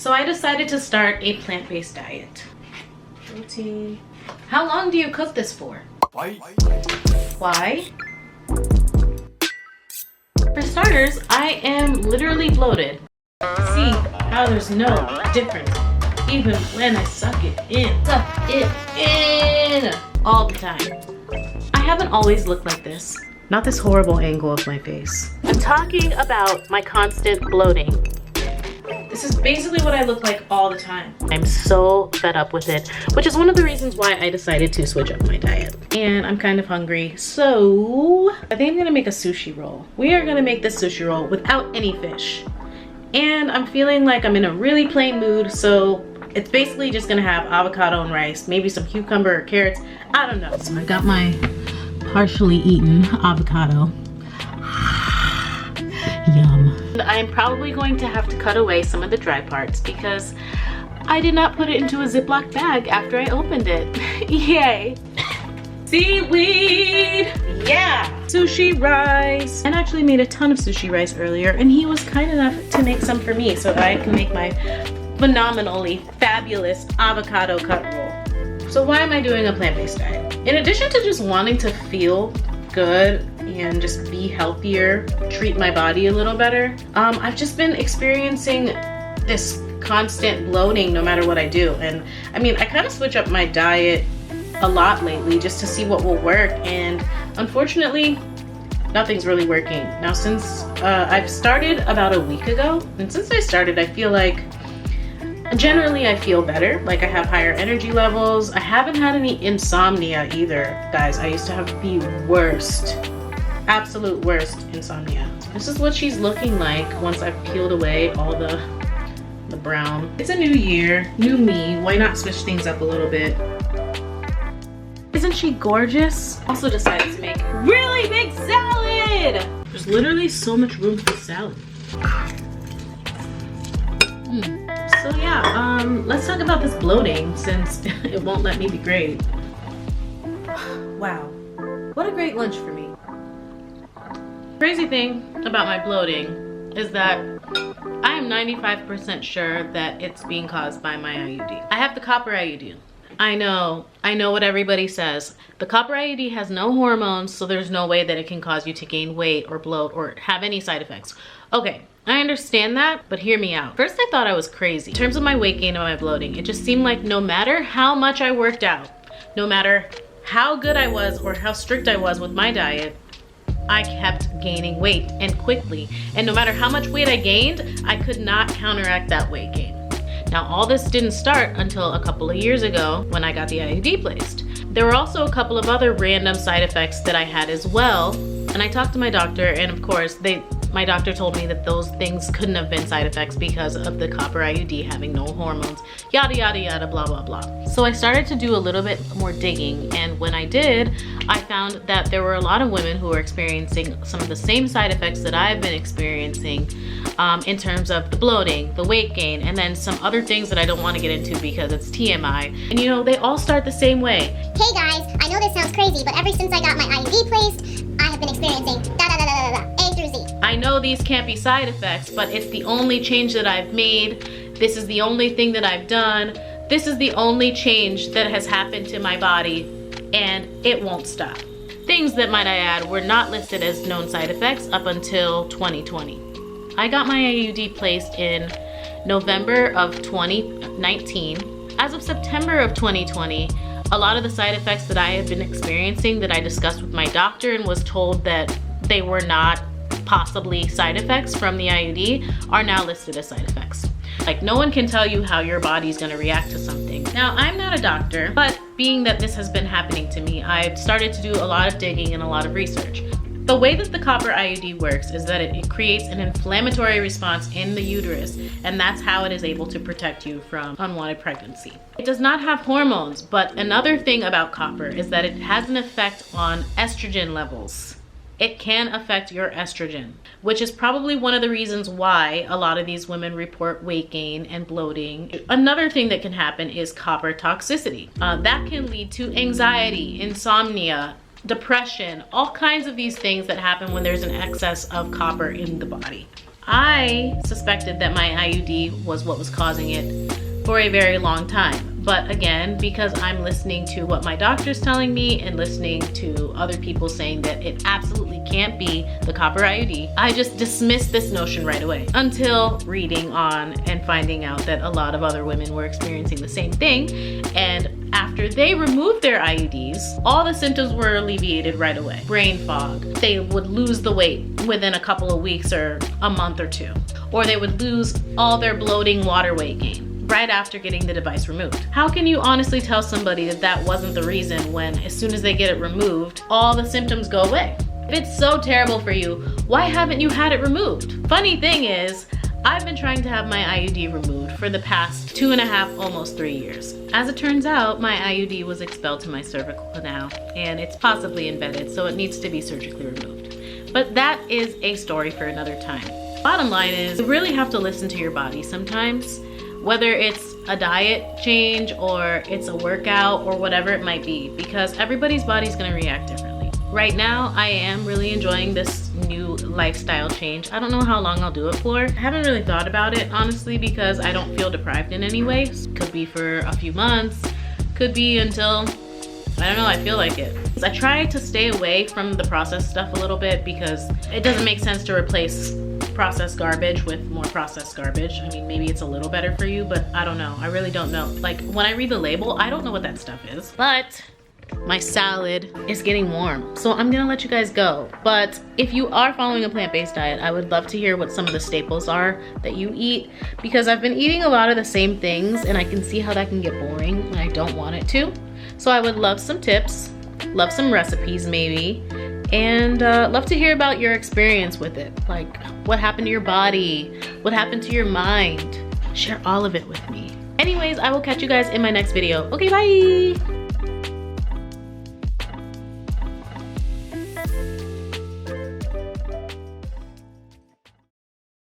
So I decided to start a plant-based diet. Protein. How long do you cook this for? Why? For starters, I am literally bloated. See how there's no difference even when I suck it in. Suck it in all the time. I haven't always looked like this. Not this horrible angle of my face. I'm talking about my constant bloating. This is basically what I look like all the time. I'm so fed up with it, which is one of the reasons why I decided to switch up my diet. And I'm kind of hungry, so I think I'm gonna make a sushi roll. We are gonna make this sushi roll without any fish. And I'm feeling like I'm in a really plain mood, so it's basically just gonna have avocado and rice, maybe some cucumber or carrots, I don't know. So I got my partially eaten avocado. Yum. I'm probably going to have to cut away some of the dry parts because I did not put it into a Ziploc bag after I opened it. Yay. Seaweed! Yeah! Sushi rice. I actually made a ton of sushi rice earlier and he was kind enough to make some for me so that I can make my phenomenally fabulous avocado cut roll. So why am I doing a plant-based diet? In addition to just wanting to feel good and just be healthier, treat my body a little better, I've just been experiencing this constant bloating no matter what I do. And I mean, I kind of switch up my diet a lot lately just to see what will work, and unfortunately nothing's really working. Now since I've started about a week ago, and since I started I feel like generally I feel better, like I have higher energy levels. I haven't had any insomnia either, guys. I used to have the worst, absolute worst insomnia. This is what she's looking like once I've peeled away all the brown. It's a new year, new me. Why not switch things up a little bit? Isn't she gorgeous? Also decided to make really big salad. There's literally so much room for salad. So yeah, let's talk about this bloating since it won't let me be great. Wow, what a great lunch for me. Crazy thing about my bloating is that I am 95% sure that it's being caused by my IUD. I have the copper IUD. I know what everybody says. The copper IUD has no hormones, so there's no way that it can cause you to gain weight or bloat or have any side effects. Okay, I understand that, but hear me out. First, I thought I was crazy. In terms of my weight gain and my bloating, it just seemed like no matter how much I worked out, no matter how good I was or how strict I was with my diet, I kept gaining weight and quickly. And no matter how much weight I gained, I could not counteract that weight gain. Now, all this didn't start until a couple of years ago when I got the IUD placed. There were also a couple of other random side effects that I had as well. And I talked to my doctor, and of course, my doctor told me that those things couldn't have been side effects because of the copper IUD having no hormones, yada, yada, yada, blah, blah, blah. So I started to do a little bit more digging, and when I did, I found that there were a lot of women who were experiencing some of the same side effects that I've been experiencing in terms of the bloating, the weight gain, and then some other things that I don't want to get into because it's TMI. And you know, they all start the same way. Hey guys, I know this sounds crazy, but ever since I got my IUD placed, I have been experiencing A through Z. I know these can't be side effects, but it's the only change that I've made. This is the only thing that I've done. This is the only change that has happened to my body, and it won't stop. Things that, might I add, were not listed as known side effects up until 2020. I got my IUD placed in November of 2019. As of September of 2020, a lot of the side effects that I have been experiencing that I discussed with my doctor and was told that they were not possibly side effects from the IUD are now listed as side effects. Like, no one can tell you how your body's gonna react to something. Now, I'm not a doctor, but being that this has been happening to me, I've started to do a lot of digging and a lot of research. The way that the copper IUD works is that it creates an inflammatory response in the uterus, and that's how it is able to protect you from unwanted pregnancy. It does not have hormones, but another thing about copper is that it has an effect on estrogen levels. It can affect your estrogen, which is probably one of the reasons why a lot of these women report weight gain and bloating. Another thing that can happen is copper toxicity. That can lead to anxiety, insomnia, depression, all kinds of these things that happen when there's an excess of copper in the body. I suspected that my IUD was what was causing it for a very long time. But again, because I'm listening to what my doctor's telling me and listening to other people saying that it absolutely can't be the copper IUD, I just dismissed this notion right away until reading on and finding out that a lot of other women were experiencing the same thing. And after they removed their IUDs, all the symptoms were alleviated right away. Brain fog. They would lose the weight within a couple of weeks or a month or two. Or they would lose all their bloating water weight gain right after getting the device removed. How can you honestly tell somebody that that wasn't the reason when as soon as they get it removed, all the symptoms go away? If it's so terrible for you, why haven't you had it removed? Funny thing is, I've been trying to have my IUD removed for the past 2.5, almost 3 years. As it turns out, my IUD was expelled to my cervical canal and it's possibly embedded, so it needs to be surgically removed. But that is a story for another time. Bottom line is, you really have to listen to your body sometimes. Whether it's a diet change or it's a workout or whatever it might be, because everybody's body's gonna react differently. Right now, I am really enjoying this new lifestyle change. I don't know how long I'll do it for. I haven't really thought about it, honestly, because I don't feel deprived in any way. Could be for a few months, could be until, I don't know, I feel like it. I try to stay away from the processed stuff a little bit because it doesn't make sense to replace processed garbage with more processed garbage. I mean, maybe it's a little better for you, but I don't know. I really don't know. Like, when I read the label, I don't know what that stuff is. But my salad is getting warm, so I'm gonna let you guys go. But if you are following a plant-based diet, I would love to hear what some of the staples are that you eat, because I've been eating a lot of the same things and I can see how that can get boring and I don't want it to. So I would love some tips, love some recipes maybe, and love to hear about your experience with it. Like, what happened to your body? What happened to your mind? Share all of it with me. Anyways, I will catch you guys in my next video. Okay, bye!